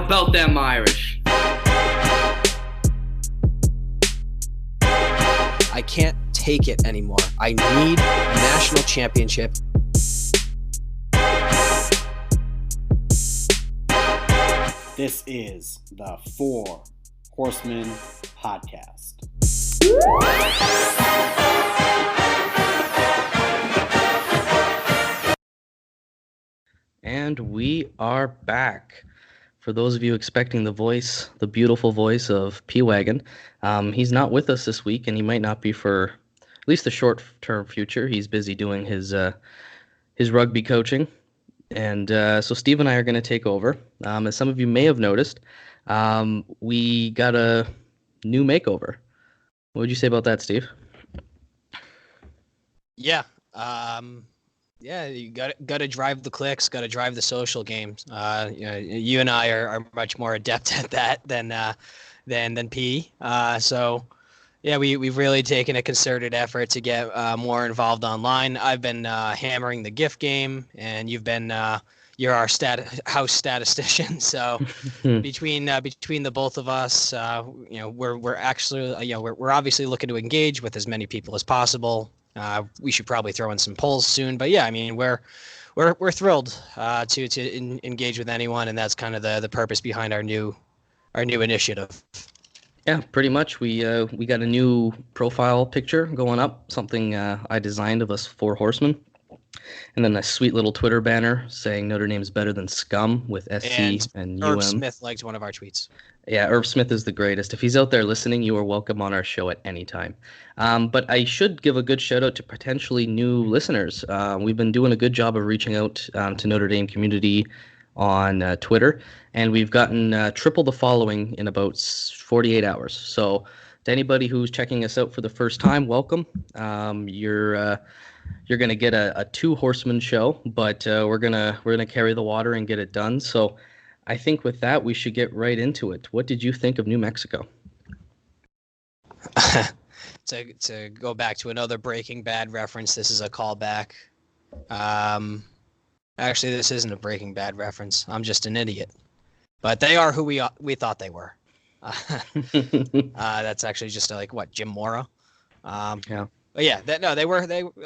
about them Irish? I can't take it anymore. I need a national championship. This is the Four Horsemen podcast. And we are back. For those of you expecting the beautiful voice of P-Wagon, he's not with us this week, and he might not be for at least the short-term future. He's busy doing his rugby coaching. And so Steve and I are going to take over. As some of you may have noticed, we got a new makeover. What would you say about that, Steve? Yeah. You got to drive the clicks, got to drive the social games. You and I are much more adept at that than P. We've really taken a concerted effort to get more involved online. I've been hammering the GIF game, and you've been you're our house statistician. So between the both of us, we're actually we're obviously looking to engage with as many people as possible. We should probably throw in some polls soon, but yeah, I mean we're thrilled to engage with anyone, and that's kind of the purpose behind our new initiative. Yeah, pretty much. We got a new profile picture going up, something I designed of us four horsemen, and then a sweet little Twitter banner saying Notre Dame's better than scum with SC and UM. Irv Smith liked one of our tweets. Yeah, Irv Smith is the greatest. If he's out there listening, you are welcome on our show at any time. But I should give a good shout out to potentially new listeners. We've been doing a good job of reaching out to Notre Dame community on Twitter, and we've gotten triple the following in about 48 hours. So to anybody who's checking us out for the first time, welcome. You're gonna get a two horseman show, but we're gonna carry the water and get it done. So I think with that, we should get right into it. What did you think of New Mexico? To go back to another Breaking Bad reference, this is a callback. Actually, this isn't a Breaking Bad reference. I'm just an idiot. But they are who we thought they were. That's actually just Jim Mora. Yeah. But yeah, they were.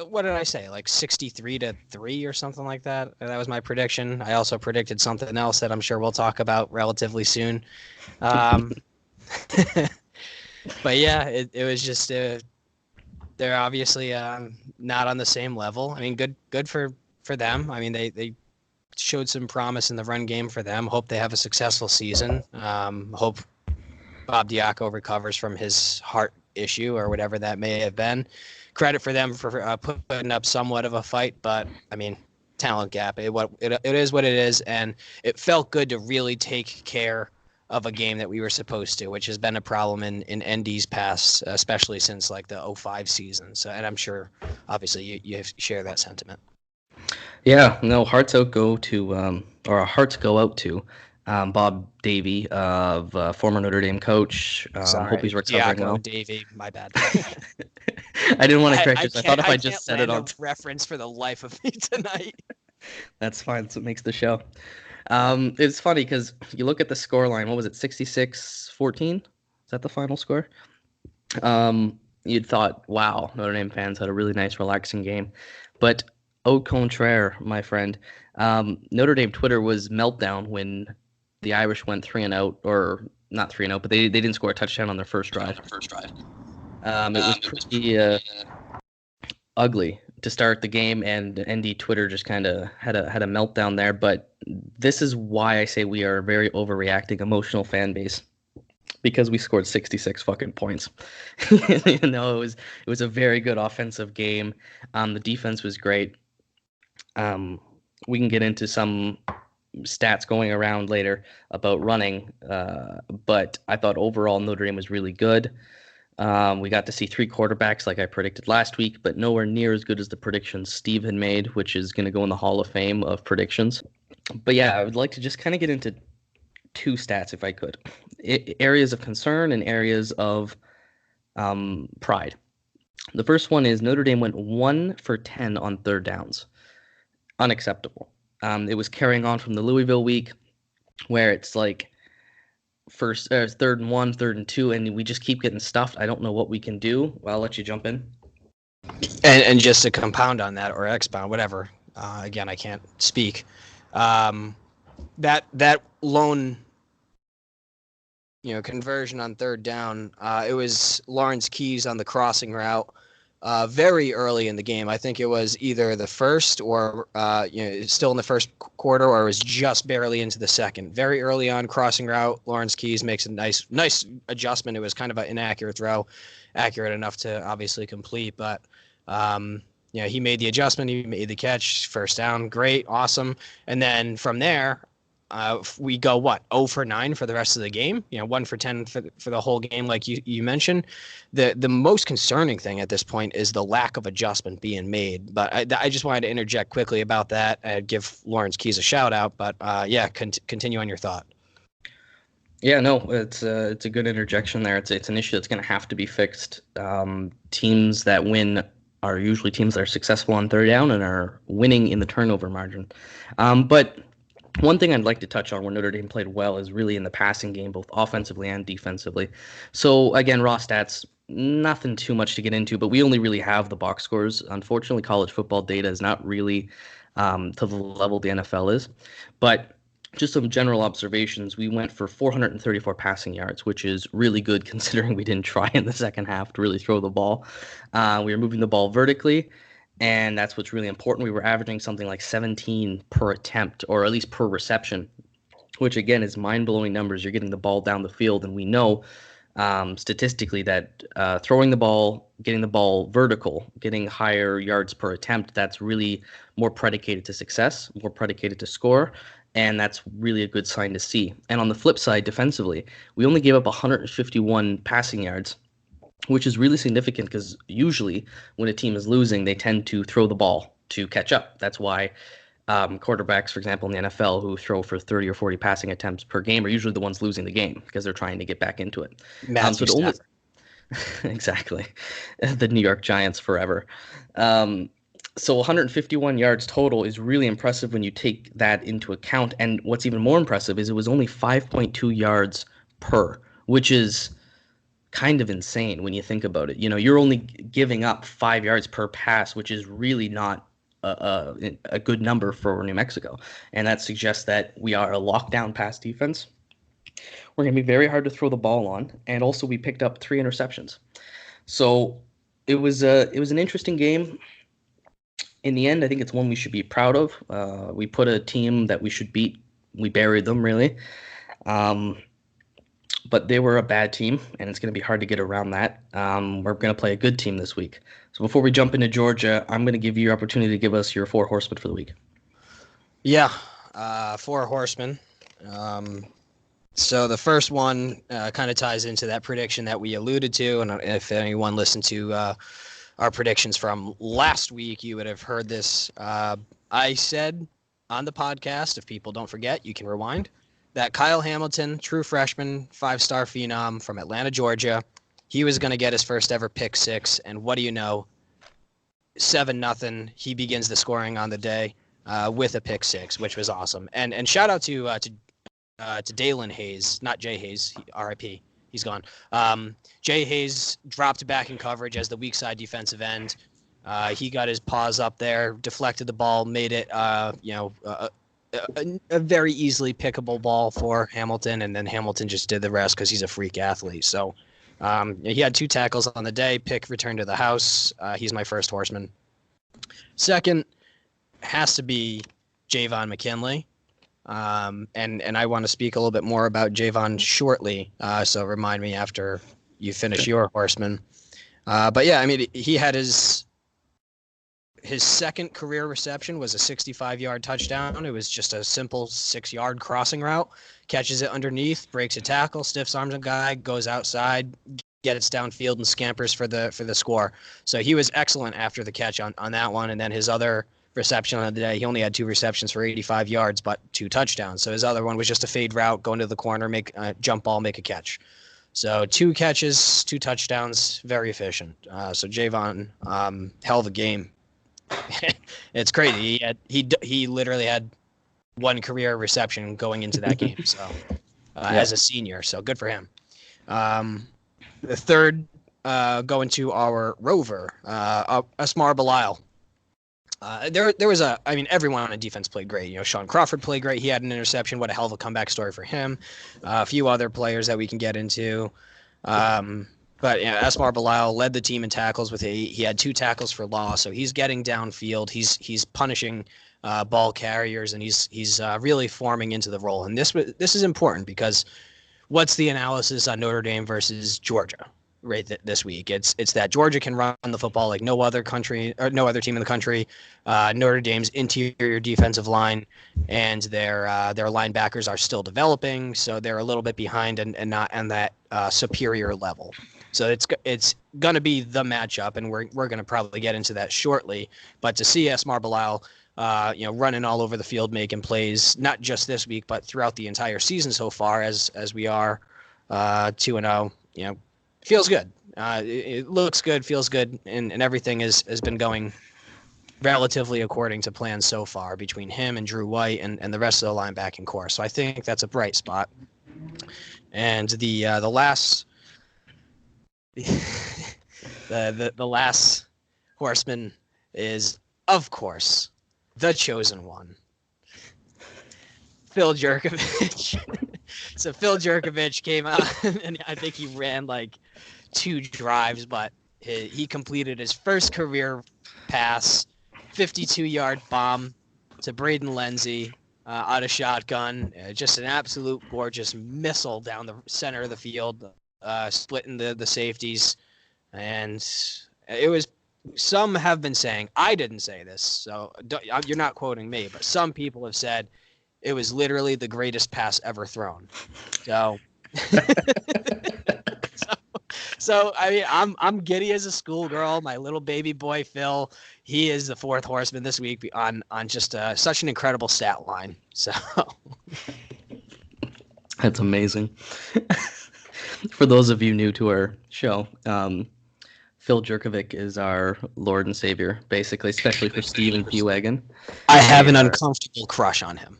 What did I say? Like 63-3 or something like that. That was my prediction. I also predicted something else that I'm sure we'll talk about relatively soon. But yeah, it was just they're obviously not on the same level. I mean, good for them. I mean, they showed some promise in the run game for them. Hope they have a successful season. Hope Bob Diaco recovers from his heart issue or whatever that may have been. Credit for them for putting up somewhat of a fight, but I mean, talent gap. It is what it is, and it felt good to really take care of a game that we were supposed to, which has been a problem in ND's past, especially since like the 2005 season. So, and I'm sure, obviously, you share that sentiment. Yeah, no, hearts go out to Bob Davie, of former Notre Dame coach. Hope he's recovering well. Davie, my bad. I didn't want to correct you. I thought if I just said it on reference for the life of me tonight. That's fine. That's what makes the show. It's funny because you look at the score line. What was it? 66-14? Is that the final score? You'd thought, wow, Notre Dame fans had a really nice, relaxing game. But au contraire, my friend, Notre Dame Twitter was meltdown when the Irish went 3-0, or not 3-0, but they didn't score a touchdown on their first drive. It was pretty ugly to start the game, and ND Twitter just kind of had a meltdown there. But this is why I say we are a very overreacting, emotional fan base, because we scored 66 fucking points. It was a very good offensive game. The defense was great. We can get into some stats going around later about running, but I thought overall Notre Dame was really good. We got to see three quarterbacks like I predicted last week, but nowhere near as good as the predictions Steve had made, which is going to go in the Hall of Fame of predictions. But yeah, I would like to just kind of get into two stats if I could. Areas of concern and areas of pride. The first one is Notre Dame went 1 for 10 on third downs. Unacceptable. It was carrying on from the Louisville week where it's like third and 1, 3rd and 2, and we just keep getting stuffed. I don't know what we can do. Well, I'll let you jump in. And just to compound on that, or expound, whatever. Again, I can't speak. That lone, conversion on third down. It was Lawrence Keys on the crossing route. Very early in the game. I think it was either the first or still in the first quarter, or it was just barely into the second. Very early on, crossing route. Lawrence Keys makes a nice adjustment. It was kind of an inaccurate throw, accurate enough to obviously complete, but he made the adjustment. He made the catch, first down, great, awesome. And then from there, we go 0 for 9 for the rest of the game. 1 for 10 for the whole game, like you mentioned. The most concerning thing at this point is the lack of adjustment being made. But I just wanted to interject quickly about that and give Lawrence Keys a shout out. But continue on your thought. Yeah, no, it's a good interjection there. It's an issue that's going to have to be fixed. Teams that win are usually teams that are successful on third down and are winning in the turnover margin. But one thing I'd like to touch on where Notre Dame played well is really in the passing game, both offensively and defensively. So again, raw stats, nothing too much to get into, but we only really have the box scores. Unfortunately, college football data is not really to the level the NFL is. But just some general observations. We went for 434 passing yards, which is really good considering we didn't try in the second half to really throw the ball. We were moving the ball vertically, and that's what's really important. We were averaging something like 17 per attempt, or at least per reception, which again is mind-blowing numbers. You're getting the ball down the field, and we know statistically that throwing the ball, getting the ball vertical, getting higher yards per attempt, that's really more predicated to success, more predicated to score, and that's really a good sign to see. And on the flip side, defensively, we only gave up 151 passing yards, which is really significant because usually when a team is losing, they tend to throw the ball to catch up. That's why quarterbacks, for example, in the NFL who throw for 30 or 40 passing attempts per game are usually the ones losing the game because they're trying to get back into it. Exactly. The New York Giants forever. So 151 yards total is really impressive when you take that into account. And what's even more impressive is it was only 5.2 yards per, which is kind of insane when you think about it. You're only giving up 5 yards per pass, which is really not a good number for New Mexico. And that suggests that we are a lockdown pass defense. We're going to be very hard to throw the ball on. And also we picked up 3 interceptions. So it was an interesting game. In the end, I think it's one we should be proud of. We put a team that we should beat. We buried them, really. But they were a bad team, and it's going to be hard to get around that. We're going to play a good team this week. So before we jump into Georgia, I'm going to give you your opportunity to give us your 4 horsemen for the week. Yeah, 4 horsemen. So the first one kind of ties into that prediction that we alluded to, and if anyone listened to our predictions from last week, you would have heard this. I said on the podcast, if people don't forget, you can rewind, that Kyle Hamilton, true freshman, 5-star phenom from Atlanta, Georgia, he was going to get his first ever pick 6. And what do you know? 7-0. He begins the scoring on the day with a pick 6, which was awesome. And shout out to Dalen Hayes, not Jay Hayes, RIP. He's gone. Jay Hayes dropped back in coverage as the weak side defensive end. He got his paws up there, deflected the ball, made it, a very easily pickable ball for Hamilton, and then Hamilton just did the rest because he's a freak athlete. So he had 2 tackles on the day, pick returned to the house. He's my first horseman. Second has to be Javon McKinley. And I want to speak a little bit more about Javon shortly. So remind me after you finish your horseman. But yeah, I mean, he had his second career reception was a 65-yard touchdown. It was just a simple 6-yard crossing route, catches it underneath, breaks a tackle, stiffs arms a guy, goes outside, gets downfield and scampers for the score. So he was excellent after the catch on that one. And then his other reception on the day, he only had 2 receptions for 85 yards, but 2 touchdowns. So his other one was just a fade route, go into the corner, make a jump ball, make a catch. So 2 catches, 2 touchdowns, very efficient. So Javon, hell of a game. It's crazy. He literally had 1 career reception going into that game. So as a senior. So good for him. The third, going to our rover, Asmar Bilal. There was everyone on defense played great. Sean Crawford played great. He had an interception. What a hell of a comeback story for him. A few other players that we can get into. But Asmar Bilal led the team in tackles he had 2 tackles for loss. So he's getting downfield. He's punishing ball carriers, and he's really forming into the role. And this is important because what's the analysis on Notre Dame versus Georgia? Right this week, it's that Georgia can run the football like no other country or no other team in the country. Notre Dame's interior defensive line and their linebackers are still developing, so they're a little bit behind and not on that superior level. So it's going to be the matchup, and we're going to probably get into that shortly. But to see Asmar Bilal, running all over the field, making plays, not just this week but throughout the entire season so far, as we are 2-0, feels good. It looks good, feels good, and everything has been going relatively according to plan so far between him and Drew White and the rest of the linebacking core. So I think that's a bright spot. And the last the last horseman is, of course, the chosen one, Phil Jurkovich. So Phil Jurkovich came out, and I think he ran like 2 drives, but he completed his first career pass, 52-yard bomb to Braden Lenzy out of shotgun. Just an absolute gorgeous missile down the center of the field, splitting the safeties. And it was, some have been saying, I didn't say this, so you're not quoting me, but some people have said it was literally the greatest pass ever thrown. So, so I mean, I'm giddy as a schoolgirl. My little baby boy Phil, he is the 4th horseman this week on just such an incredible stat line. So that's amazing. For those of you new to our show, Phil Jurkovich is our Lord and Savior, basically, especially for Steven P-Wagon. I have an uncomfortable crush on him.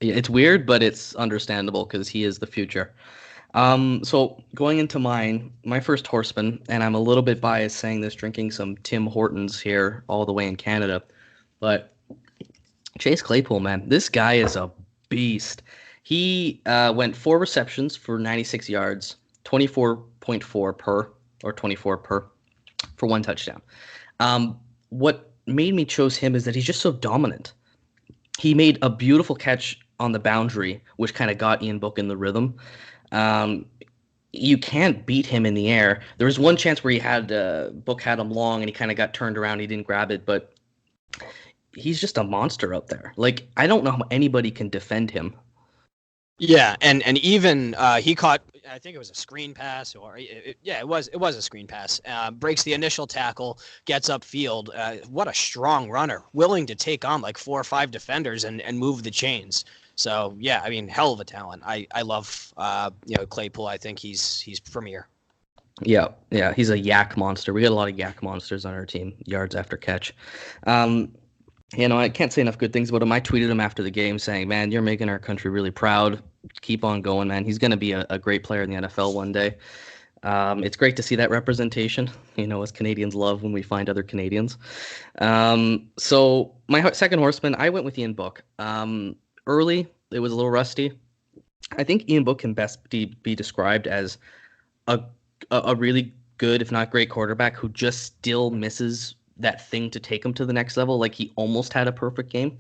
It's weird, but it's understandable because he is the future. So going into my first horseman, and I'm a little bit biased saying this, drinking some Tim Hortons here all the way in Canada, but Chase Claypool, man, this guy is a beast. He went 4 receptions for 96 yards, 24.4 per, or 24 per, for 1 touchdown. What made me choose him is that he's just so dominant. He made a beautiful catch on the boundary, which kind of got Ian Book in the rhythm. You can't beat him in the air. There was one chance where he had Book had him long, and he kind of got turned around. He didn't grab it, but he's just a monster out there. Like, I don't know how anybody can defend him. Yeah, and even he caught, I think it was a screen pass, or it was a screen pass. Breaks the initial tackle, gets upfield. What a strong runner, willing to take on like 4 or 5 defenders and move the chains. So yeah, I mean, hell of a talent. I love Claypool. I think he's premier. Yeah, he's a yak monster. We got a lot of yak monsters on our team, yards after catch. I can't say enough good things about him. I tweeted him after the game saying, man, you're making our country really proud. Keep on going, man. He's going to be a great player in the NFL one day. It's great to see that representation, as Canadians love when we find other Canadians. So my second horseman, I went with Ian Book. Early, it was a little rusty. I think Ian Book can best be described as a really good, if not great, quarterback who just still misses that thing to take him to the next level. Like, he almost had a perfect game.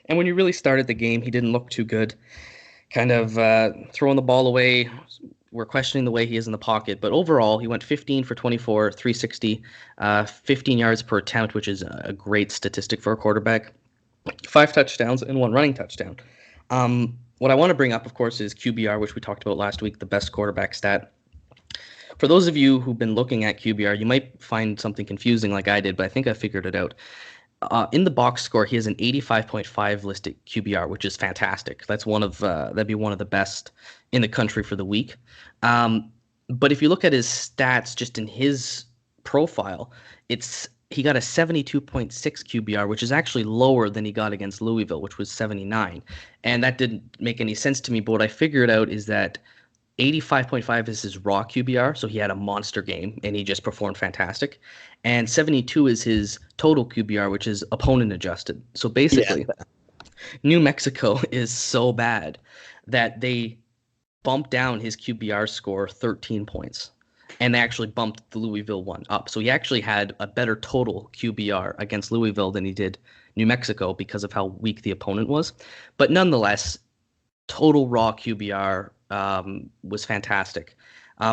And when you really started the game, he didn't look too good. Kind of throwing the ball away. We're questioning the way he is in the pocket. But overall, he went 15 for 24, 360, 15 yards per attempt, which is a great statistic for a quarterback. 5 touchdowns and 1 running touchdown. What I want to bring up, of course, is QBR, which we talked about last week, the best quarterback stat. For those of you who've been looking at QBR, you might find something confusing like I did, but I think I figured it out. In the box score, he has an 85.5 listed QBR, which is fantastic. That's that'd be one of the best in the country for the week. But if you look at his stats just in his profile, it's he got a 72.6 QBR, which is actually lower than he got against Louisville, which was 79. And that didn't make any sense to me. But what I figured out is that 85.5 is his raw QBR, so he had a monster game and he just performed fantastic. And 72 is his total QBR, which is opponent adjusted. So basically, New Mexico is so bad that they bumped down his QBR score 13 points. And they actually bumped the Louisville one up. So he actually had a better total QBR against Louisville than he did New Mexico because of how weak the opponent was. But nonetheless, total raw QBR was fantastic.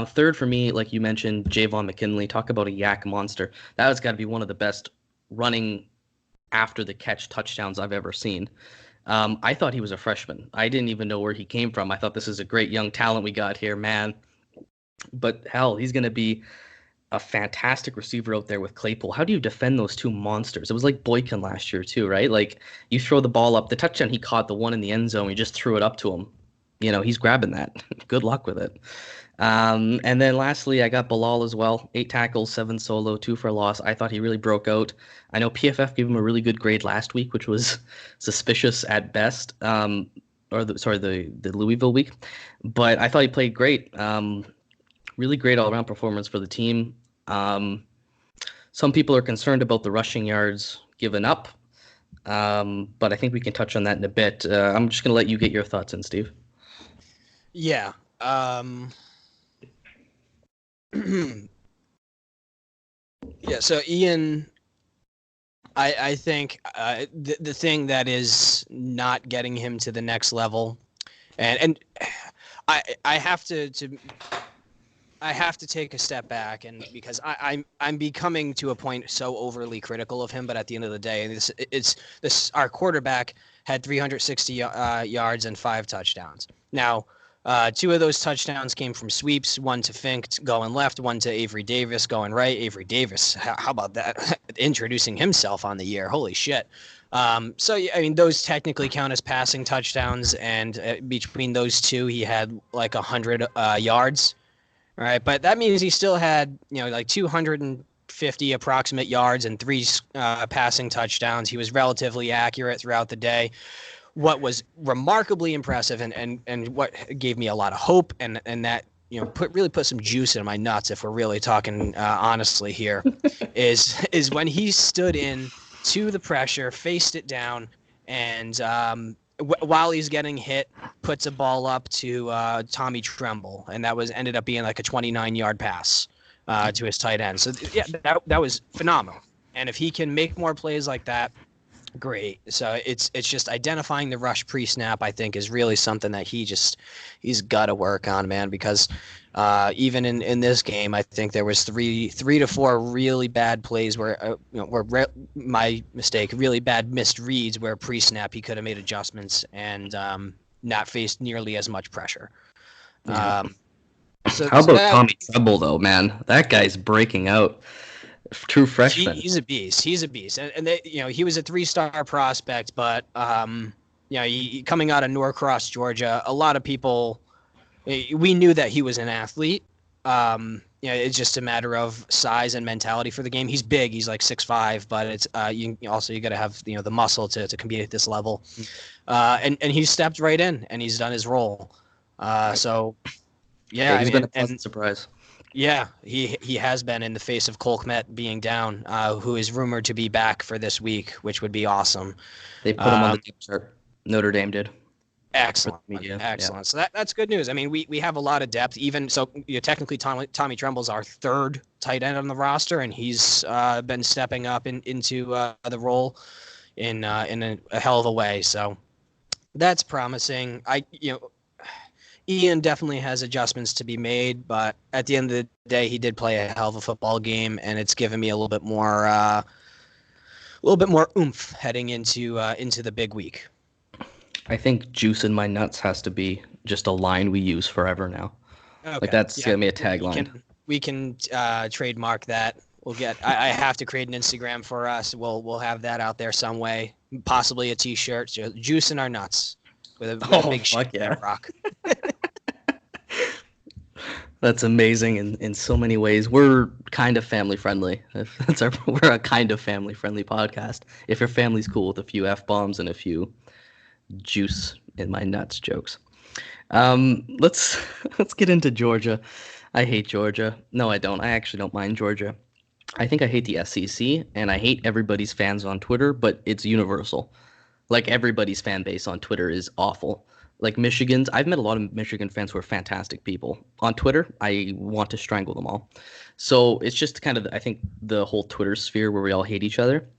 Third for me, like you mentioned, Javon McKinley. Talk about a yak monster. That has got to be one of the best running after the catch touchdowns I've ever seen. I thought he was a freshman. I didn't even know where he came from. I thought this is a great young talent we got here, man. But hell, he's going to be a fantastic receiver out there with Claypool. How do you defend those two monsters? It was like Boykin last year too, right? Like you throw the ball up, the touchdown he caught, the one in the end zone, you just threw it up to him. You know, he's grabbing that. Good luck with it. And then lastly, I got Bilal as well. 8 tackles, 7 solo, 2 for loss. I thought he really broke out. I know PFF gave him a really good grade last week, which was suspicious at best. The Louisville week. But I thought he played great. Really great all-around performance for the team. Some people are concerned about the rushing yards given up, but I think we can touch on that in a bit. I'm just going to let you get your thoughts in, Steve. Yeah. Yeah, so Ian, I think the thing that is not getting him to the next level, and I have to take a step back, and because I'm becoming to a point so overly critical of him, but at the end of the day, this our quarterback had 360 yards and 5 touchdowns. Now, 2 of those touchdowns came from sweeps, 1 to Fink going left, 1 to Avery Davis going right. Avery Davis, how about that? Introducing himself on the year. Holy shit. So, I mean, those technically count as passing touchdowns, and between those 2, he had like 100 yards. All right, but that means he still had, like 250 approximate yards and 3 passing touchdowns. He was relatively accurate throughout the day. What was remarkably impressive and what gave me a lot of hope and that really put some juice in my nuts, if we're really talking honestly here, is when he stood in to the pressure, faced it down, and while he's getting hit, puts a ball up to Tommy Tremble, and that ended up being like a 29-yard pass to his tight end. So yeah, that was phenomenal. And if he can make more plays like that, great. So it's just identifying the rush pre-snap, I think, is really something that he's got to work on, man. Because even in this game, I think there was three to four really bad plays where my mistake, really bad missed reads where pre-snap he could have made adjustments and not faced nearly as much pressure. Yeah. How about Tommy Tremble though, man? That guy's breaking out. True freshman. He's a beast. And they, he was a 3-star prospect, but he, coming out of Norcross, Georgia, a lot of people, we knew that he was an athlete. It's just a matter of size and mentality for the game. He's big. He's like 6'5", but it's you got to have the muscle to compete at this level. And he stepped right in and he's done his role. So yeah, he's been a pleasant surprise. Yeah, he has been, in the face of Cole Kmet being down, who is rumored to be back for this week, which would be awesome. They put him on the depth chart. Notre Dame did. Excellent. Excellent. Yeah. So that's good news. I mean, we have a lot of depth. Even so, technically Tommy Tremble's our 3rd tight end on the roster, and he's been stepping up into the role in a hell of a way. So that's promising. Ian definitely has adjustments to be made, but at the end of the day, he did play a hell of a football game, and it's given me a little bit more oomph heading into the big week. I think "juice in my nuts" has to be just a line we use forever now. Okay. Like that's gonna be a tagline. We can trademark that. We'll get. I have to create an Instagram for us. We'll have that out there some way. Possibly a T-shirt. Juice in our nuts with a big fuck yeah, rock. That's amazing in so many ways. We're kind of family friendly. We're a kind of family friendly podcast. If your family's cool with a few F-bombs and a few juice in my nuts jokes. Let's get into Georgia. I hate Georgia. No, I don't. I actually don't mind Georgia. I think I hate the SEC and I hate everybody's fans on Twitter, but it's universal. Like everybody's fan base on Twitter is awful. Like Michigan's, I've met a lot of Michigan fans who are fantastic people. On Twitter, I want to strangle them all. So it's just kind of, I think, the whole Twitter sphere where we all hate each other.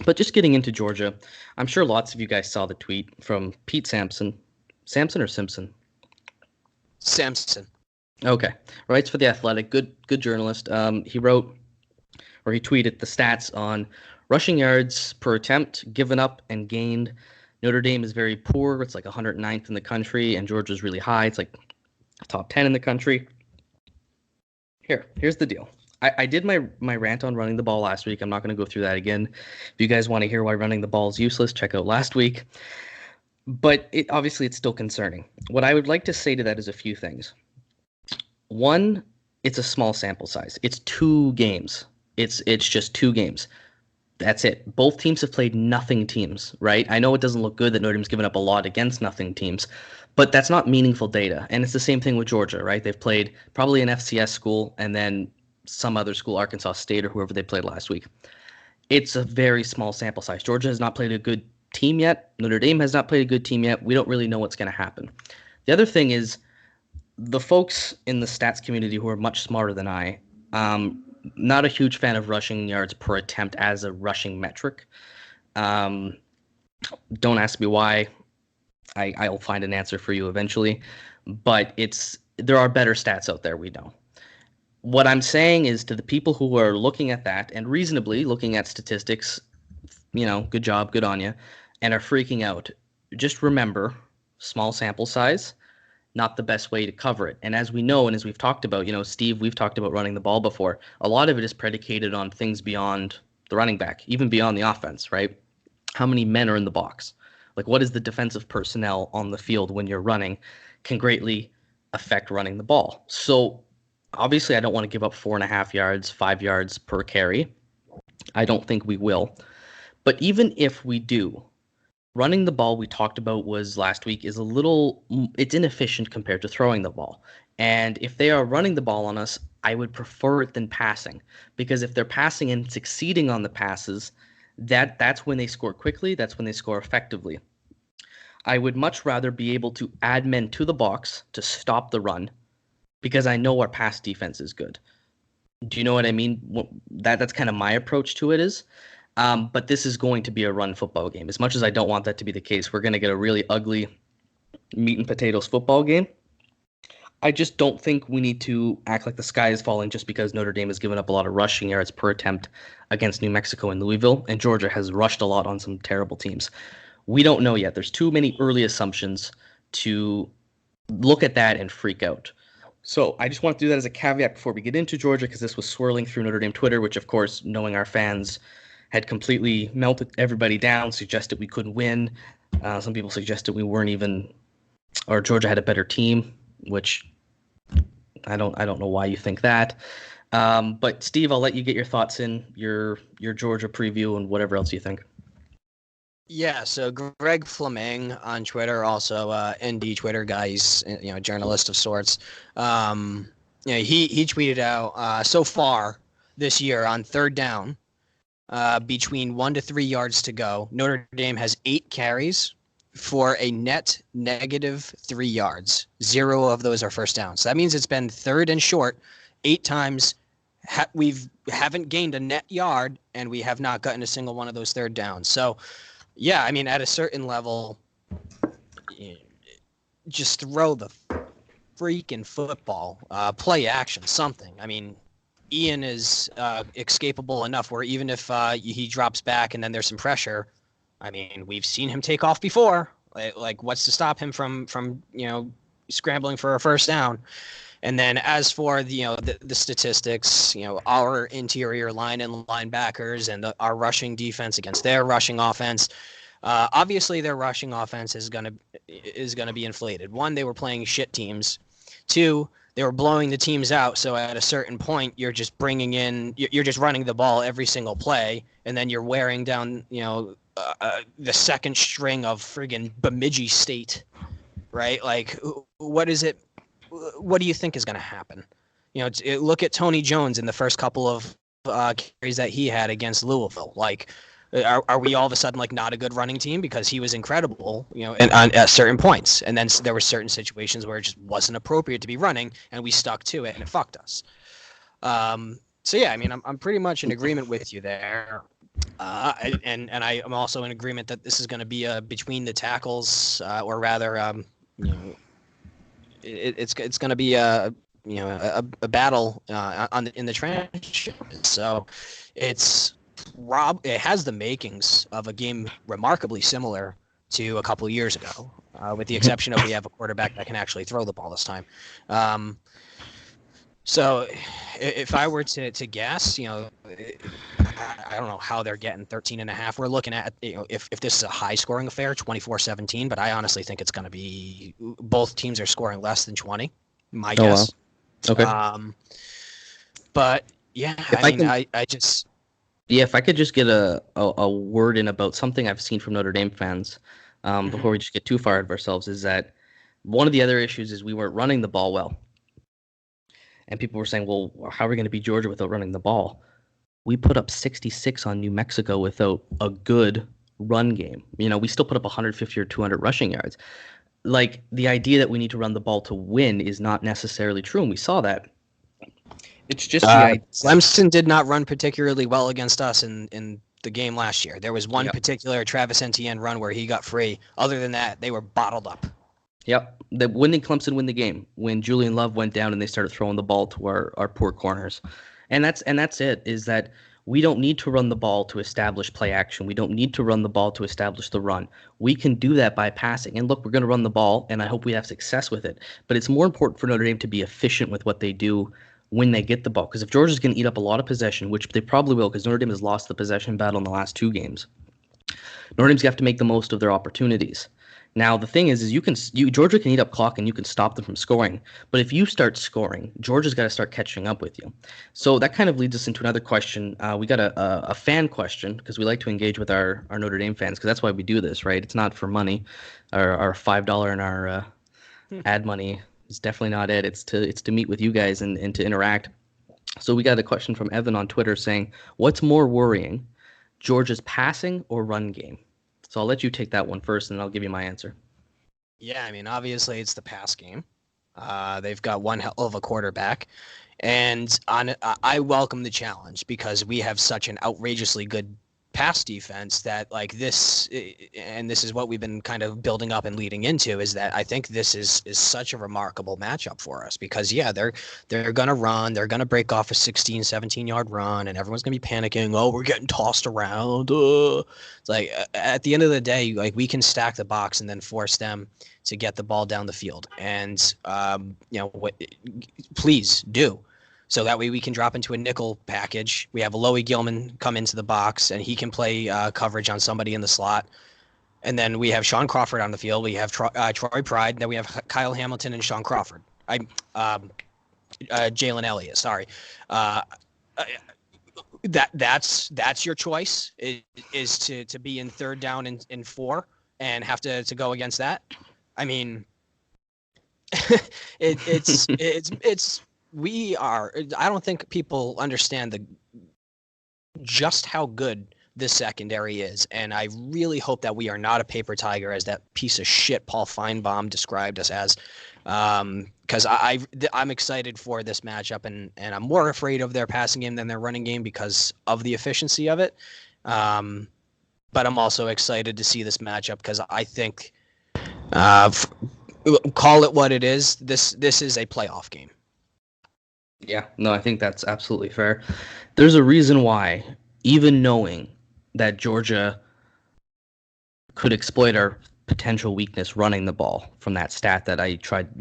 But just getting into Georgia, I'm sure lots of you guys saw the tweet from Pete Sampson. Sampson or Simpson? Sampson. Okay. Writes for The Athletic. Good journalist. He wrote, or he tweeted the stats on rushing yards per attempt, given up and gained. Notre Dame is very poor. It's like 109th in the country, and Georgia's really high. It's like top 10 in the country. Here's the deal. I did my rant on running the ball last week. I'm not going to go through that again. If you guys want to hear why running the ball is useless, check out last week. But obviously it's still concerning. What I would like to say to that is a few things. One, it's a small sample size. It's 2 games. It's just 2 games. That's it. Both teams have played nothing teams, right? I know it doesn't look good that Notre Dame's given up a lot against nothing teams, but that's not meaningful data. And it's the same thing with Georgia, right? They've played probably an FCS school and then some other school, Arkansas State or whoever they played last week. It's a very small sample size. Georgia has not played a good team yet. Notre Dame has not played a good team yet. We don't really know what's going to happen. The other thing is the folks in the stats community who are much smarter than I, not a huge fan of rushing yards per attempt as a rushing metric. Don't ask me why. I'll find an answer for you eventually. But there are better stats out there, we know. What I'm saying is to the people who are looking at that and reasonably looking at statistics, good job, good on you, and are freaking out, just remember, small sample size, not the best way to cover it. And as we know, and as we've talked about, Steve, we've talked about running the ball before. A lot of it is predicated on things beyond the running back, even beyond the offense, right? How many men are in the box? Like, what is the defensive personnel on the field when you're running can greatly affect running the ball. So obviously I don't want to give up 4.5 yards, 5 yards per carry. I don't think we will. But even if we do, running the ball we talked about was last week is it's inefficient compared to throwing the ball. And if they are running the ball on us, I would prefer it than passing. Because if they're passing and succeeding on the passes, that's when they score quickly, that's when they score effectively. I would much rather be able to add men to the box to stop the run because I know our pass defense is good. Do you know what I mean? That's kind of my approach to it is. But this is going to be a run football game. As much as I don't want that to be the case, we're going to get a really ugly meat and potatoes football game. I just don't think we need to act like the sky is falling just because Notre Dame has given up a lot of rushing yards per attempt against New Mexico and Louisville, and Georgia has rushed a lot on some terrible teams. We don't know yet. There's too many early assumptions to look at that and freak out. So I just want to do that as a caveat before we get into Georgia because this was swirling through Notre Dame Twitter, which, of course, knowing our fans, had completely melted everybody down, suggested we couldn't win. Some people suggested we weren't even, or Georgia had a better team, which I don't know why you think that. But Steve, I'll let you get your thoughts in, your Georgia preview and whatever else you think. Yeah, so Greg Fleming on Twitter, also ND Twitter guy, he's a journalist of sorts. He tweeted out so far this year on third down, between 1 to 3 yards to go, Notre Dame has 8 carries for a net negative 3 yards. 0 of those are first downs. So that means it's been third and short 8 times. We haven't gained a net yard, and we have not gotten a single one of those third downs. So, yeah, I mean, at a certain level, just throw the freaking football, play action, something. I mean, Ian is escapable enough where even if he drops back and then there's some pressure, I mean, we've seen him take off before. Like what's to stop him from scrambling for a first down? And then as for the statistics, our interior line and linebackers and our rushing defense against their rushing offense, obviously their rushing offense is gonna be inflated. 1, they were playing shit teams. 2, they were blowing the teams out. So at a certain point, you're just you're just running the ball every single play, and then you're wearing down, the second string of friggin' Bemidji State, right? Like, what is it? What do you think is going to happen? Look at Tony Jones in the first couple of carries that he had against Louisville. Like, are we all of a sudden like not a good running team because he was incredible, at certain points, and then there were certain situations where it just wasn't appropriate to be running, and we stuck to it, and it fucked us. So yeah, I mean, I'm pretty much in agreement with you there, and I am also in agreement that this is going to be a between the tackles, or rather, it's going to be a battle in the trench. So it has the makings of a game remarkably similar to a couple of years ago, with the exception of we have a quarterback that can actually throw the ball this time. So if I were to guess, I don't know how they're getting 13.5. We're looking at, if this is a high scoring affair, 24-17, but I honestly think it's going to be both teams are scoring less than 20, my guess. Wow. Okay. But yeah, if I could just get a word in about something I've seen from Notre Dame fans, before we just get too far ahead of ourselves, is that one of the other issues is we weren't running the ball well. And people were saying, well, how are we going to beat Georgia without running the ball? We put up 66 on New Mexico without a good run game. We still put up 150 or 200 rushing yards. Like, the idea that we need to run the ball to win is not necessarily true, and we saw that. It's just Clemson did not run particularly well against us in the game last year. There was one particular Travis Etienne run where he got free. Other than that, they were bottled up. Yep. When did Clemson win the game? When Julian Love went down and they started throwing the ball to our poor corners. And that's it, is that we don't need to run the ball to establish play action. We don't need to run the ball to establish the run. We can do that by passing. And look, we're going to run the ball, and I hope we have success with it. But it's more important for Notre Dame to be efficient with what they do when they get the ball. Because if Georgia's going to eat up a lot of possession, which they probably will, because Notre Dame has lost the possession battle in the last 2 games, Notre Dame's going to have to make the most of their opportunities. Now, the thing is Georgia can eat up clock and you can stop them from scoring. But if you start scoring, Georgia's got to start catching up with you. So that kind of leads us into another question. We got a fan question, because we like to engage with our Notre Dame fans, because that's why we do this, right? It's not for money. Our $5 in our ad money is definitely not it. It's to meet with you guys and to interact. So we got a question from Evan on Twitter saying, what's more worrying, Georgia's passing or run game? So I'll let you take that one first, and I'll give you my answer. Yeah, I mean, obviously it's the pass game. They've got one hell of a quarterback, and I welcome the challenge because we have such an outrageously good pass defense that this is what we've been kind of building up and leading into, is that I think this is such a remarkable matchup for us because they're going to run, they're going to break off a 16-17 yard run, and everyone's going to be panicking, oh, we're getting tossed around. It's like, at the end of the day, we can stack the box and then force them to get the ball down the field, and please do. So that way we can drop into a nickel package. We have Loie Gilman come into the box, and he can play coverage on somebody in the slot. And then we have Sean Crawford on the field. We have Troy Pride. And then we have Kyle Hamilton and Sean Crawford. Jalen Elliott, sorry. That's your choice, is to be in third down in 4 and have to go against that. I mean, it's I don't think people understand just how good this secondary is, and I really hope that we are not a paper tiger, as that piece of shit Paul Feinbaum described us as, because I'm excited for this matchup, and I'm more afraid of their passing game than their running game because of the efficiency of it, but I'm also excited to see this matchup because I think, call it what it is, this is a playoff game. Yeah, no, I think that's absolutely fair. There's a reason why, even knowing that Georgia could exploit our potential weakness running the ball from that stat that I tried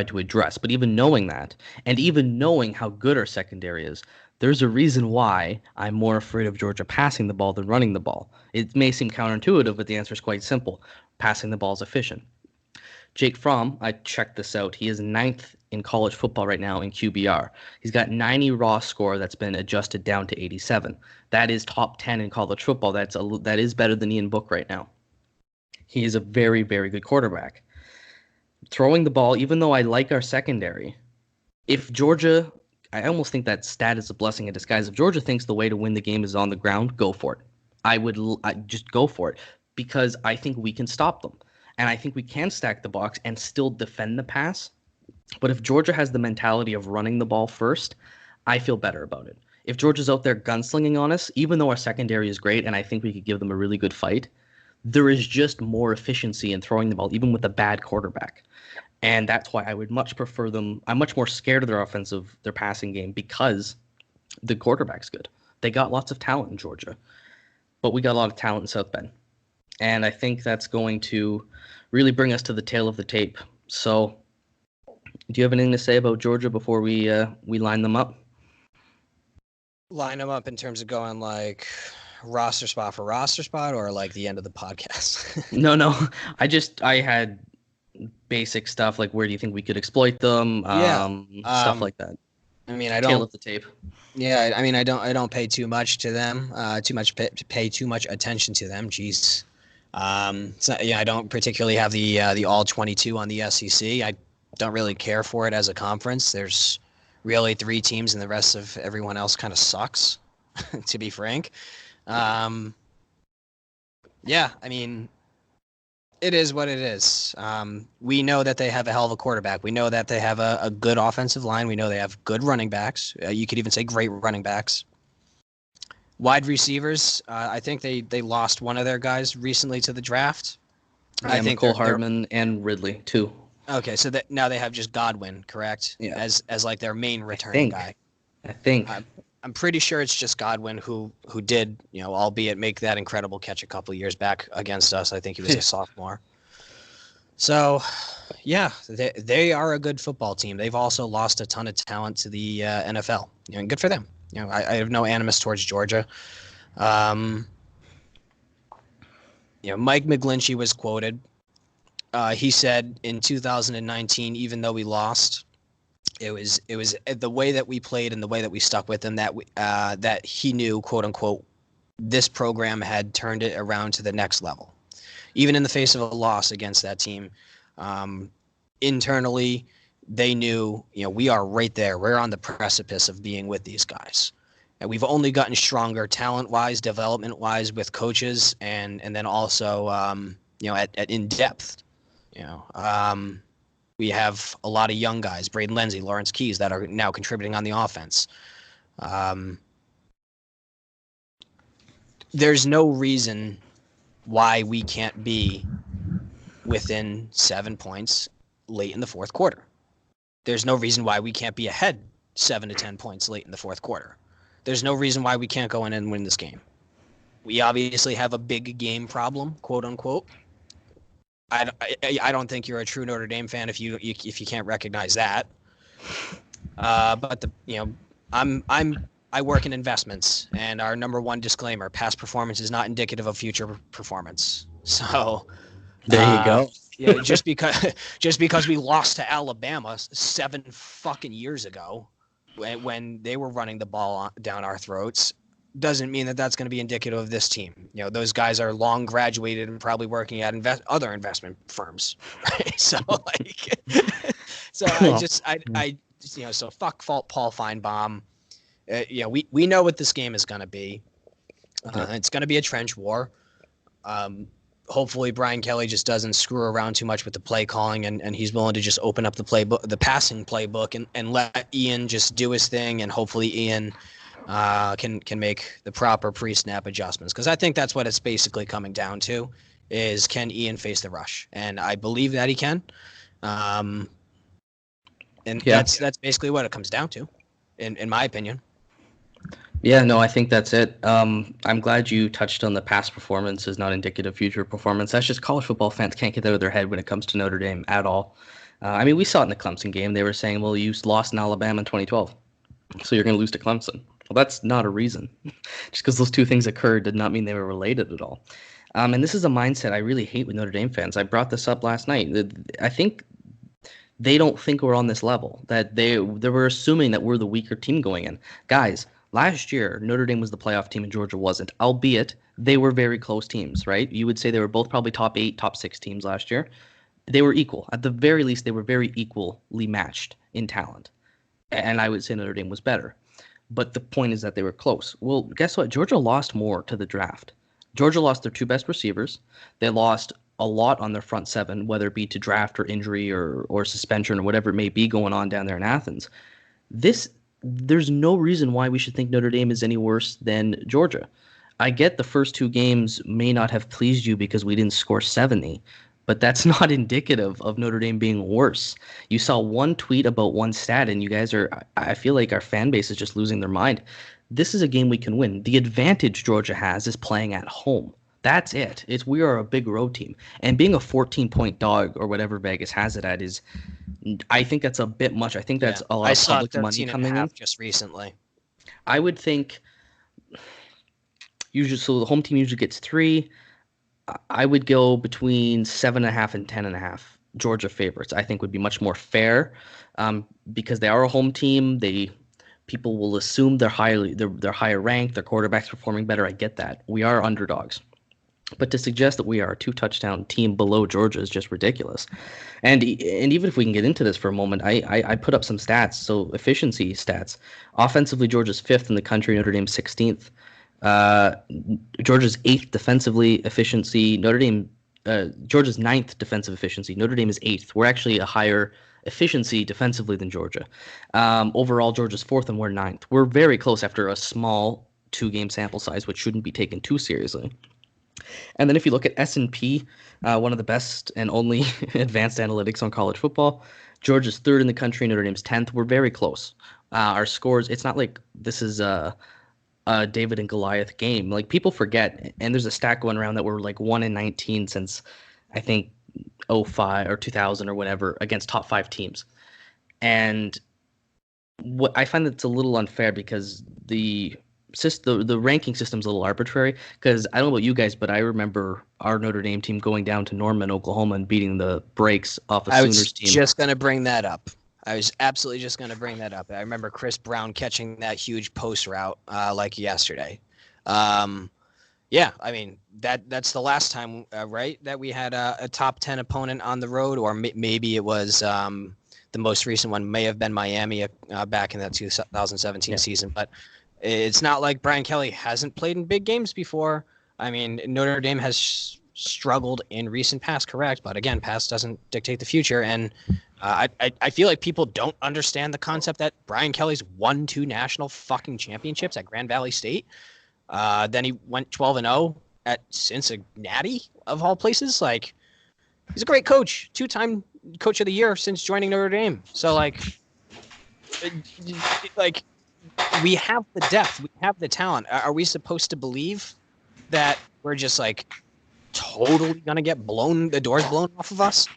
to address, but even knowing that, and even knowing how good our secondary is, there's a reason why I'm more afraid of Georgia passing the ball than running the ball. It may seem counterintuitive, but the answer is quite simple. Passing the ball is efficient. Jake Fromm, I checked this out. He is 9th in college football right now in QBR. He's got 90 raw score that's been adjusted down to 87. That is top 10 in college football. That is better than Ian Book right now. He is a very, very good quarterback. Throwing the ball, even though I like our secondary, if Georgia, I almost think that stat is a blessing in disguise. If Georgia thinks the way to win the game is on the ground, go for it. I just go for it because I think we can stop them. And I think we can stack the box and still defend the pass. But if Georgia has the mentality of running the ball first, I feel better about it. If Georgia's out there gunslinging on us, even though our secondary is great and I think we could give them a really good fight, there is just more efficiency in throwing the ball, even with a bad quarterback. And that's why I would much prefer them. I'm much more scared of their passing game because the quarterback's good. They got lots of talent in Georgia, but we got a lot of talent in South Bend. And I think that's going to really bring us to the tail of the tape. So do you have anything to say about Georgia before we line them up? Line them up in terms of going like roster spot for roster spot or like the end of the podcast? No. I had basic stuff like where do you think we could exploit them? Stuff like that. I mean, I don't tail of the tape. Yeah, I mean, I don't pay too much to them. Pay too much attention to them. Jeez. So, yeah, I don't particularly have the all 22 on the SEC. I don't really care for it as a conference. There's really 3 teams, and the rest of everyone else kind of sucks, to be frank. Yeah, I mean, it is what it is. We know that they have a hell of a quarterback. We know that they have a good offensive line. We know they have good running backs. You could even say great running backs. Wide receivers, I think they lost one of their guys recently to the draft. I think Cole Hardman and Ridley too. Okay, so now they have just Godwin, correct? Yeah. As like their main return guy. I think. I'm pretty sure it's just Godwin who did, albeit make that incredible catch a couple of years back against us. I think he was a sophomore. So, yeah, they are a good football team. They've also lost a ton of talent to the NFL. And good for them. I have no animus towards Georgia. Mike McGlinchey was quoted. He said in 2019, even though we lost, it was the way that we played and the way that we stuck with him that he knew, quote unquote, this program had turned it around to the next level. Even in the face of a loss against that team, internally, they knew, we are right there. We're on the precipice of being with these guys. And we've only gotten stronger talent-wise, development-wise with coaches, and then also, at in depth. We have a lot of young guys, Braden Lenzy, Lawrence Keys, that are now contributing on the offense. There's no reason why we can't be within 7 points late in the fourth quarter. There's no reason why we can't be ahead 7 to 10 points late in the fourth quarter. There's no reason why we can't go in and win this game. We obviously have a big game problem, quote unquote. I don't think you're a true Notre Dame fan if you can't recognize that. But I work in investments, and our number one disclaimer: past performance is not indicative of future performance. So there you go. Yeah, just because we lost to Alabama 7 fucking years ago, when they were running the ball down our throats, doesn't mean that that's going to be indicative of this team. Those guys are long graduated and probably working at other investment firms, right? So so fuck Paul Feinbaum. We know what this game is going to be. It's going to be a trench war. Hopefully Brian Kelly just doesn't screw around too much with the play calling, and he's willing to just open up the playbook, the passing playbook, and let Ian just do his thing, and hopefully Ian can make the proper pre-snap adjustments, because I think that's what it's basically coming down to, is can Ian face the rush, and I believe that he can, that's basically what it comes down to, in my opinion. Yeah, no, I think that's it. I'm glad you touched on the past performance is not indicative of future performance. That's just college football fans can't get that out of their head when it comes to Notre Dame at all. We saw it in the Clemson game. They were saying, well, you lost in Alabama in 2012, so you're going to lose to Clemson. Well, that's not a reason. Just because those two things occurred did not mean they were related at all. And this is a mindset I really hate with Notre Dame fans. I brought this up last night. I think They don't think we're on this level, that they were assuming that we're the weaker team going in. Guys, last year, Notre Dame was the playoff team and Georgia wasn't, albeit they were very close teams, right? You would say they were both probably top 8, top 6 teams last year. They were equal. At the very least, they were very equally matched in talent. And I would say Notre Dame was better. But the point is that they were close. Well, guess what? Georgia lost more to the draft. Georgia lost their 2 best receivers. They lost a lot on their front 7, whether it be to draft or injury or suspension or whatever it may be going on down there in Athens. There's no reason why we should think Notre Dame is any worse than Georgia. I get the first 2 games may not have pleased you because we didn't score 70, but that's not indicative of Notre Dame being worse. You saw one tweet about one stat, and you guys I feel like our fan base is just losing their mind. This is a game we can win. The advantage Georgia has is playing at home. That's it. We are a big road team. And being a 14-point dog or whatever Vegas has it at I think that's a bit much. I think that's a lot of public money coming in. Just recently. I would think usually, so the home team usually gets 3. I would go between 7.5 and 10.5. Georgia favorites, I think, would be much more fair, because they are a home team. People will assume they're higher ranked. Their quarterback's performing better. I get that. We are underdogs, but to suggest that we are a 2-touchdown team below Georgia is just ridiculous. And even if we can get into this for a moment, I put up some stats. So efficiency stats. Offensively, Georgia's 5th in the country. Notre Dame's 16th. Georgia's 8th defensively efficiency. Georgia's 9th defensive efficiency. Notre Dame is 8th. We're actually a higher efficiency defensively than Georgia. Overall, Georgia's 4th and we're 9th. We're very close after a small 2-game sample size, which shouldn't be taken too seriously. And then if you look at S&P, one of the best and only advanced analytics on college football, Georgia's 3rd in the country. Notre Dame's 10th. We're very close. Our scores, it's not like this is a David and Goliath game. Like, people forget, and there's a stat going around that we're like 1-19 since I think 05 or 2000 or whatever against top 5 teams. And what I find that's a little unfair because the ranking system's a little arbitrary, because I don't know about you guys, but I remember our Notre Dame team going down to Norman, Oklahoma and beating the brakes off a Sooners team. I was just going to bring that up. I was absolutely just going to bring that up. I remember Chris Brown catching that huge post route like yesterday. Yeah, I mean, that's the last time, right, that we had a top 10 opponent on the road, or maybe it was the most recent one may have been Miami back in that 2017 season. But it's not like Brian Kelly hasn't played in big games before. I mean, Notre Dame has struggled in recent past, correct? But again, past doesn't dictate the future. And I feel like people don't understand the concept that Brian Kelly's won 2 national fucking championships at Grand Valley State. Then he went 12-0 at Cincinnati, of all places. Like, he's a great coach, 2-time coach of the year since joining Notre Dame. So like we have the depth, we have the talent. Are we supposed to believe that we're just like totally gonna get the doors blown off of us?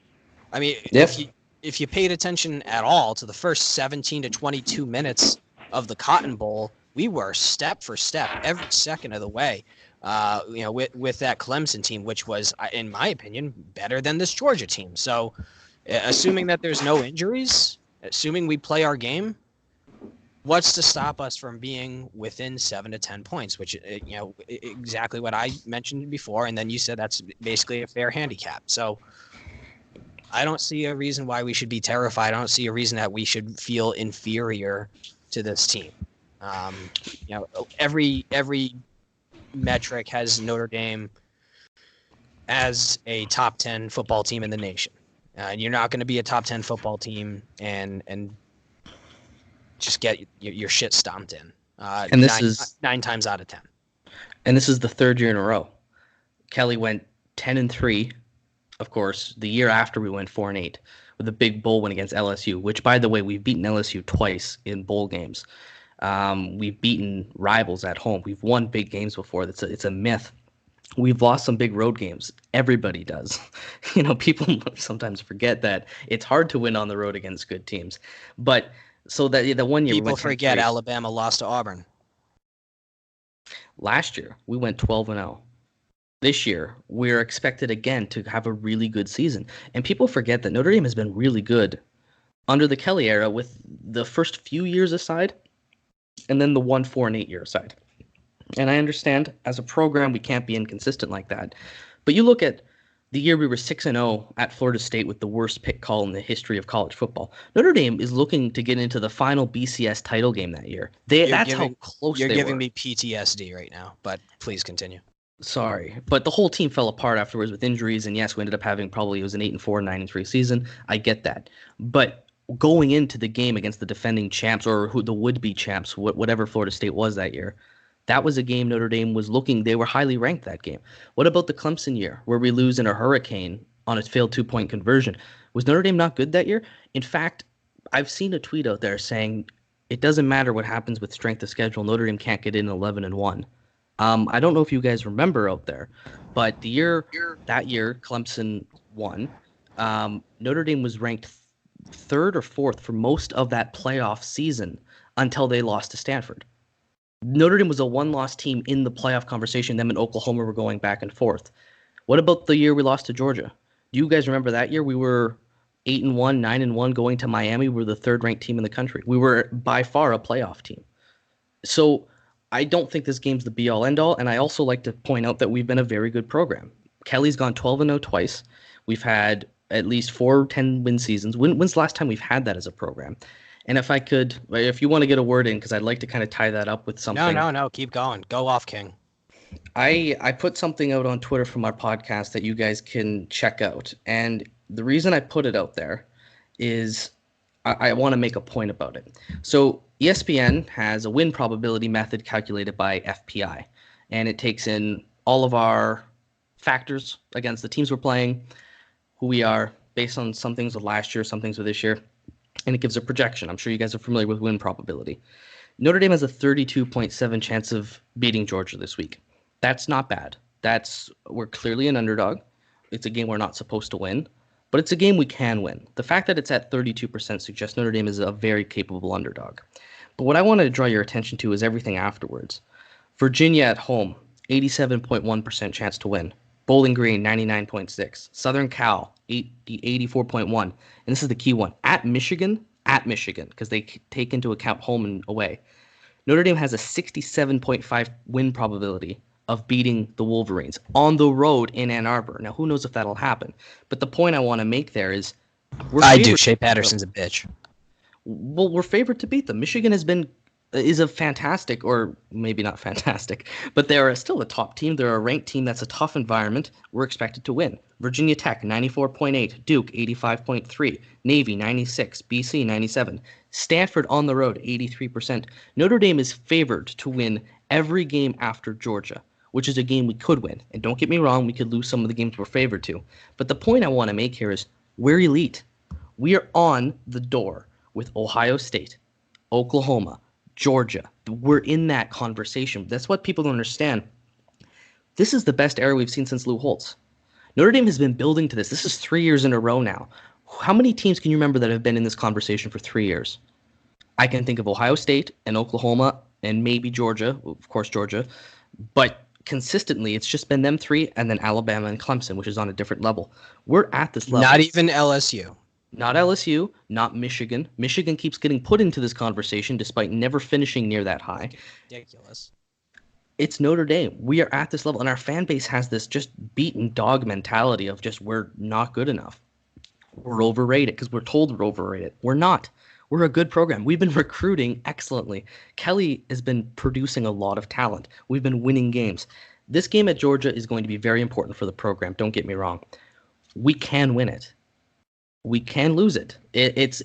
I mean, if you paid attention at all to the first 17 to 22 minutes of the Cotton Bowl, we were step for step every second of the way, with that Clemson team, which was, in my opinion, better than this Georgia team. So, assuming that there's no injuries, assuming we play our game, what's to stop us from being within 7 to 10 points? Which, exactly what I mentioned before, and then you said that's basically a fair handicap. So, I don't see a reason why we should be terrified. I don't see a reason that we should feel inferior to this team. Every metric has Notre Dame as a top 10 football team in the nation. You're not going to be a top 10 football team and just get your shit stomped in. And this is 9 times out of 10. And this is the 3rd year in a row. Kelly went 10-3. Of course, the year after we went 4-8 with a big bowl win against LSU, which, by the way, we've beaten LSU twice in bowl games. We've beaten rivals at home. We've won big games before. It's a myth. We've lost some big road games. Everybody does. People sometimes forget that it's hard to win on the road against good teams. But so that the one year people forget Alabama lost to Auburn. Last year we went 12-0. This year we're expected again to have a really good season. And people forget that Notre Dame has been really good under the Kelly era with the first few years aside, and then the 1-4-8 year aside. And I understand as a program we can't be inconsistent like that. But you look at the year we were 6-0 at Florida State with the worst pick call in the history of college football. Notre Dame is looking to get into the final BCS title game that year. That's how close they were. You're giving me PTSD right now, but please continue. Sorry, but the whole team fell apart afterwards with injuries, and yes, we ended up having probably, it was an 8-4, 9-3 season. I get that. But going into the game against the defending champs, or who the would-be champs, whatever Florida State was that year, that was a game Notre Dame was looking. They were highly ranked that game. What about the Clemson year where we lose in a hurricane on a failed 2-point conversion? Was Notre Dame not good that year? In fact, I've seen a tweet out there saying it doesn't matter what happens with strength of schedule. Notre Dame can't get in 11-1. I don't know if you guys remember out there, but that year Clemson won. Notre Dame was ranked third or fourth for most of that playoff season until they lost to Stanford. Notre Dame was a one-loss team in the playoff conversation. Them and Oklahoma were going back and forth. What about the year we lost to Georgia? Do you guys remember that year? We were 8-1, 9-1 going to Miami. We were the third-ranked team in the country. We were by far a playoff team. So I don't think this game's the be-all, end-all, and I also like to point out that we've been a very good program. Kelly's gone 12-0 twice. We've had at least 4 10-win seasons. When's the last time we've had that as a program? And if you want to get a word in, because I'd like to kind of tie that up with something. No, keep going. Go off, King. I put something out on Twitter from our podcast that you guys can check out. And the reason I put it out there is I want to make a point about it. So ESPN has a win probability method calculated by FPI. And it takes in all of our factors against the teams we're playing, who we are, based on some things with last year, some things with this year. And it gives a projection. I'm sure you guys are familiar with win probability. Notre Dame has a 32.7 chance of beating Georgia this week. That's not bad. We're clearly an underdog. It's a game we're not supposed to win, but it's a game we can win. The fact that it's at 32% suggests Notre Dame is a very capable underdog. But what I want to draw your attention to is everything afterwards. Virginia at home, 87.1% chance to win. Bowling Green, 99.6. Southern Cal, 84.1. And this is the key one. At Michigan, because they take into account home and away. Notre Dame has a 67.5 win probability of beating the Wolverines on the road in Ann Arbor. Now, who knows if that'll happen? But the point I want to make there is... I do. Shea Patterson's a bitch. Well, we're favored to beat them. Michigan is a fantastic, or maybe not fantastic, but they're still a top team. They're a ranked team. That's a tough environment. We're expected to win. Virginia Tech, 94.8. Duke, 85.3. Navy, 96. BC, 97. Stanford on the road, 83%. Notre Dame is favored to win every game after Georgia, which is a game we could win. And don't get me wrong, we could lose some of the games we're favored to. But the point I want to make here is we're elite. We are on the door with Ohio State, Oklahoma, Georgia. We're in that conversation. That's what people don't understand. This is the best era we've seen since Lou Holtz. Notre Dame has been building to this. This is 3 years in a row now. How many teams can you remember that have been in this conversation for 3 years? I can think of Ohio State and Oklahoma and maybe Georgia, of course Georgia, but consistently it's just been them three and then Alabama and Clemson, which is on a different level. We're at this level. Not even LSU. Not LSU, not Michigan. Michigan keeps getting put into this conversation despite never finishing near that high. Ridiculous. It's Notre Dame. We are at this level, and our fan base has this just beaten dog mentality of just we're not good enough. We're overrated because we're told we're overrated. We're not. We're a good program. We've been recruiting excellently. Kelly has been producing a lot of talent. We've been winning games. This game at Georgia is going to be very important for the program. Don't get me wrong. We can win it. We can lose it. It's.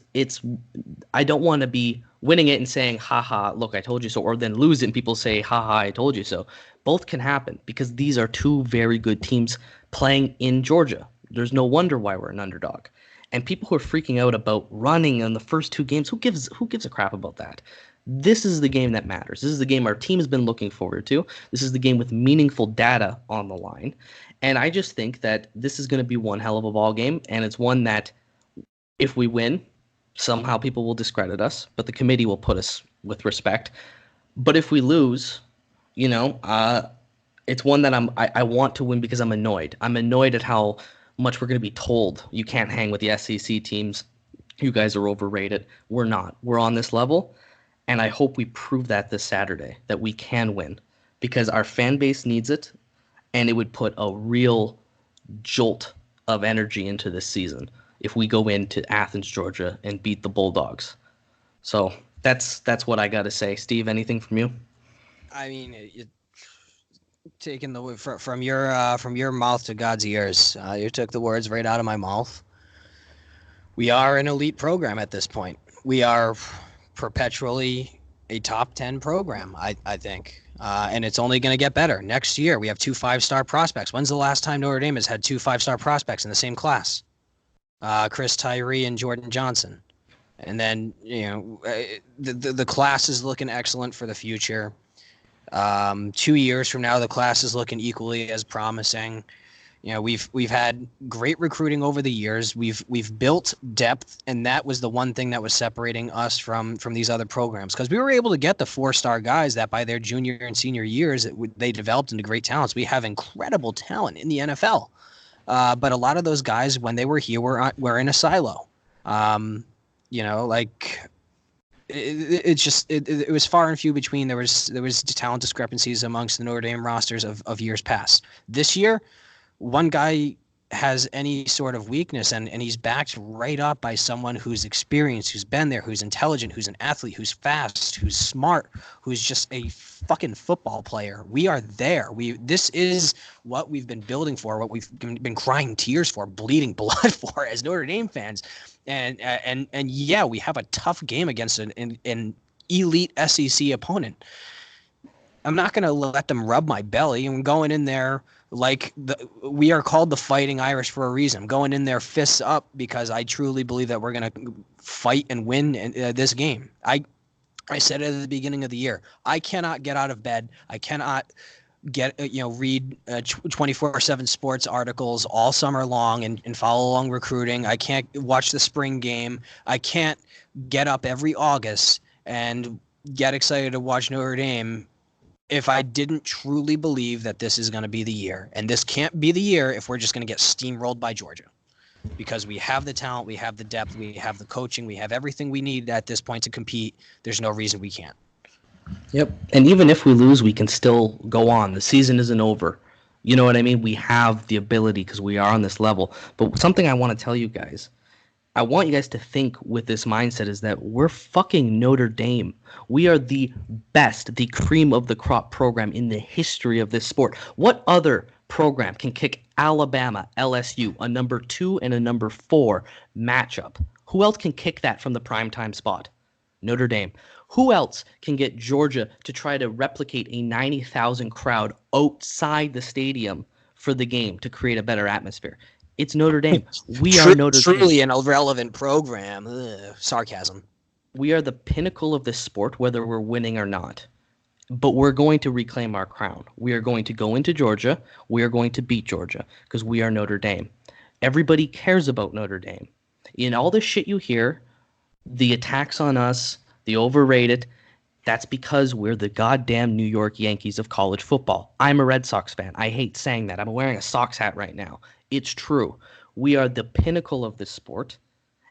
I don't want to be winning it and saying, haha, look, I told you so, or then lose it and people say, haha, I told you so. Both can happen because these are two very good teams playing in Georgia. There's no wonder why we're an underdog. And people who are freaking out about running in the first two games, who gives a crap about that? This is the game that matters. This is the game our team has been looking forward to. This is the game with meaningful data on the line. And I just think that this is going to be one hell of a ball game, and it's one that if we win, somehow people will discredit us, but the committee will put us with respect. But if we lose, it's one that I want to win because I'm annoyed. I'm annoyed at how much we're going to be told you can't hang with the SEC teams You guys are overrated. We're not. We're on this level, and I hope we prove that this Saturday, that we can win, because our fan base needs it, and it would put a real jolt of energy into this season if we go into Athens, Georgia, and beat the Bulldogs. So that's what I got to say. Steve, anything from you? I mean, taking the from your mouth to God's ears. You took the words right out of my mouth. We are an elite program at this point. We are perpetually a top 10 program, I think. And it's only going to get better. Next year, we have 2 5-star prospects. When's the last time Notre Dame has had 2 5-star prospects in the same class? Chris Tyree and Jordan Johnson. And then, the class is looking excellent for the future. 2 years from now, the class is looking equally as promising. We've had great recruiting over the years. We've built depth, and that was the one thing that was separating us from these other programs, because we were able to get the 4-star guys that by their junior and senior years they developed into great talents. We have incredible talent in the NFL, but a lot of those guys, when they were here, were in a silo. It was far and few between. There was talent discrepancies amongst the Notre Dame rosters of years past. This year, one guy has any sort of weakness, and he's backed right up by someone who's experienced, who's been there, who's intelligent, who's an athlete, who's fast, who's smart, who's just a fucking football player. We are there. This is what we've been building for, what we've been crying tears for, bleeding blood for as Notre Dame fans. And yeah, we have a tough game against an elite SEC opponent. I'm not going to let them rub my belly. I'm going in there like we are called the Fighting Irish for a reason. I'm going in there fists up because I truly believe that we're going to fight and win this game. I said it at the beginning of the year. I cannot get out of bed. I cannot read 24/7 sports articles all summer long and follow along recruiting. I can't watch the spring game. I can't get up every August and get excited to watch Notre Dame if I didn't truly believe that this is going to be the year. And this can't be the year if we're just going to get steamrolled by Georgia, because we have the talent, we have the depth, we have the coaching, we have everything we need at this point to compete. There's no reason we can't. Yep. And even if we lose, we can still go on. The season isn't over. You know what I mean? We have the ability because we are on this level. But something I want to tell you guys, I want you guys to think with this mindset, is that we're fucking Notre Dame. We are the best, the cream of the crop program in the history of this sport. What other program can kick Alabama, LSU, a number 2 and a number 4 matchup? Who else can kick that from the primetime spot? Notre Dame. Who else can get Georgia to try to replicate a 90,000 crowd outside the stadium for the game to create a better atmosphere? It's Notre Dame. We are Notre Dame. Truly an irrelevant program. Ugh, sarcasm. We are the pinnacle of this sport, whether we're winning or not. But we're going to reclaim our crown. We are going to go into Georgia. We are going to beat Georgia because we are Notre Dame. Everybody cares about Notre Dame. In all the shit you hear, the attacks on us, the overrated, that's because we're the goddamn New York Yankees of college football. I'm a Red Sox fan. I hate saying that. I'm wearing a Sox hat right now. It's true. We are the pinnacle of this sport,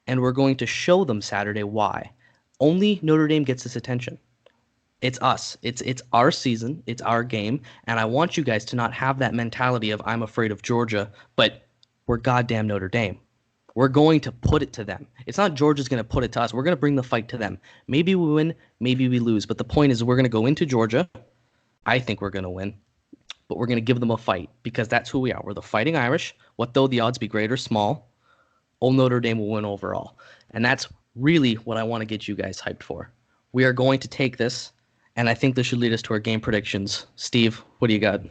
and we're going to show them Saturday why. Only Notre Dame gets this attention. It's us. It's our season. It's our game, and I want you guys to not have that mentality of I'm afraid of Georgia, but we're goddamn Notre Dame. We're going to put it to them. It's not Georgia's going to put it to us. We're going to bring the fight to them. Maybe we win, maybe we lose, but the point is we're going to go into Georgia. I think we're going to win, but we're going to give them a fight because that's who we are. We're the Fighting Irish. What though the odds be great or small, Old Notre Dame will win overall. And that's really what I want to get you guys hyped for. We are going to take this, and I think this should lead us to our game predictions. Steve, what do you got?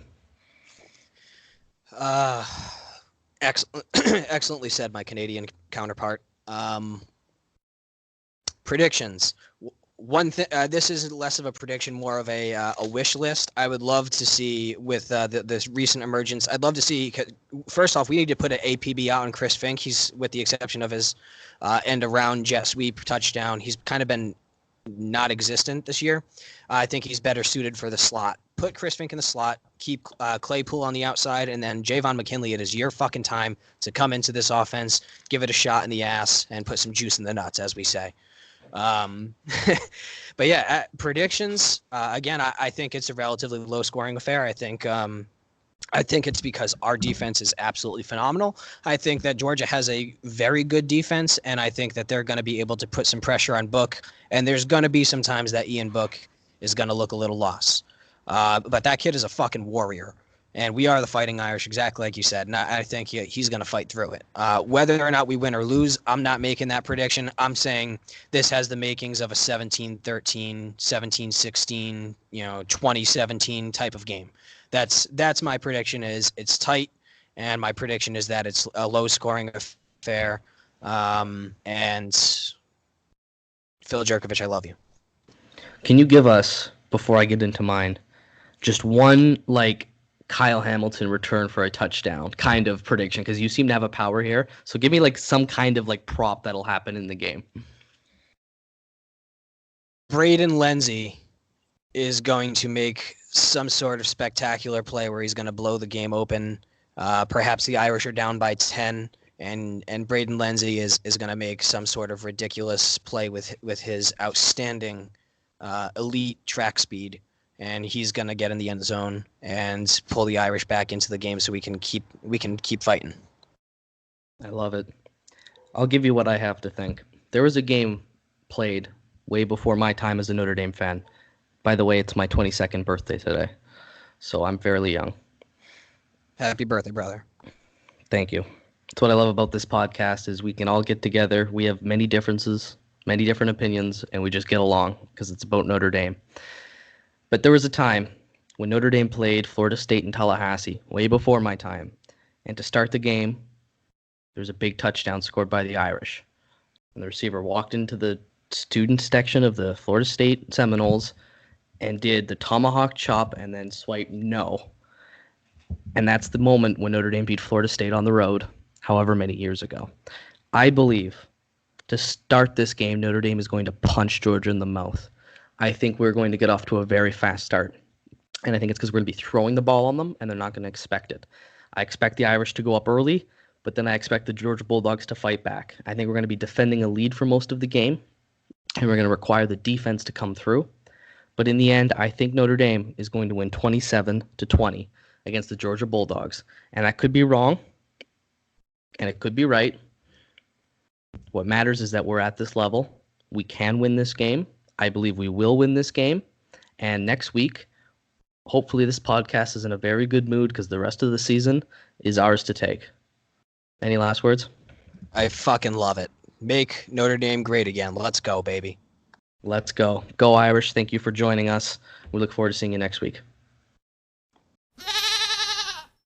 Excellently said, my Canadian counterpart. Predictions. One thing. This is less of a prediction, more of a wish list. I would love to see with this recent emergence. I'd love to see. First off, we need to put an APB out on Chris Fink. He's, with the exception of his end around jet sweep touchdown, he's kind of been not existent this year. I think he's better suited for the slot. Put Chris Fink in the slot, keep Claypool on the outside, and then Javon McKinley, it is your fucking time to come into this offense, give it a shot in the ass, and put some juice in the nuts, as we say. But yeah, predictions, again, I think it's a relatively low-scoring affair. I think it's because our defense is absolutely phenomenal. I think that Georgia has a very good defense, and I think that they're going to be able to put some pressure on Book, and there's going to be some times that Ian Book is going to look a little lost. But that kid is a fucking warrior, and we are the Fighting Irish, exactly like you said, and I think he's going to fight through it. Whether or not we win or lose, I'm not making that prediction. I'm saying this has the makings of a 17-13, 17-16, 20-17 type of game. That's my prediction. Is it's tight, and my prediction is that it's a low-scoring affair. And Phil Jerkovich, I love you. Can you give us, before I get into mine, just one Kyle Hamilton return for a touchdown kind of prediction? Because you seem to have a power here. So give me some kind of prop that'll happen in the game. Braden Lenzy is going to make some sort of spectacular play where he's going to blow the game open. Perhaps the Irish are down by 10, and Braden Lenzy is going to make some sort of ridiculous play with his outstanding elite track speed, and he's going to get in the end zone and pull the Irish back into the game so we can keep fighting. I love it. I'll give you what I have to think. There was a game played way before my time as a Notre Dame fan. By the way, it's my 22nd birthday today, so I'm fairly young. Happy birthday, brother. Thank you. That's what I love about this podcast is we can all get together. We have many differences, many different opinions, and we just get along because it's about Notre Dame. But there was a time when Notre Dame played Florida State in Tallahassee, way before my time. And to start the game, there was a big touchdown scored by the Irish. And the receiver walked into the student section of the Florida State Seminoles and did the tomahawk chop and then swipe no. And that's the moment when Notre Dame beat Florida State on the road, however many years ago. I believe to start this game, Notre Dame is going to punch Georgia in the mouth. I think we're going to get off to a very fast start. And I think it's because we're going to be throwing the ball on them, and they're not going to expect it. I expect the Irish to go up early, but then I expect the Georgia Bulldogs to fight back. I think we're going to be defending a lead for most of the game, and we're going to require the defense to come through. But in the end, I think Notre Dame is going to win 27-20 against the Georgia Bulldogs. And I could be wrong, and it could be right. What matters is that we're at this level. We can win this game. I believe we will win this game. And next week, hopefully this podcast is in a very good mood because the rest of the season is ours to take. Any last words? I fucking love it. Make Notre Dame great again. Let's go, baby. Let's go. Go Irish. Thank you for joining us. We look forward to seeing you next week.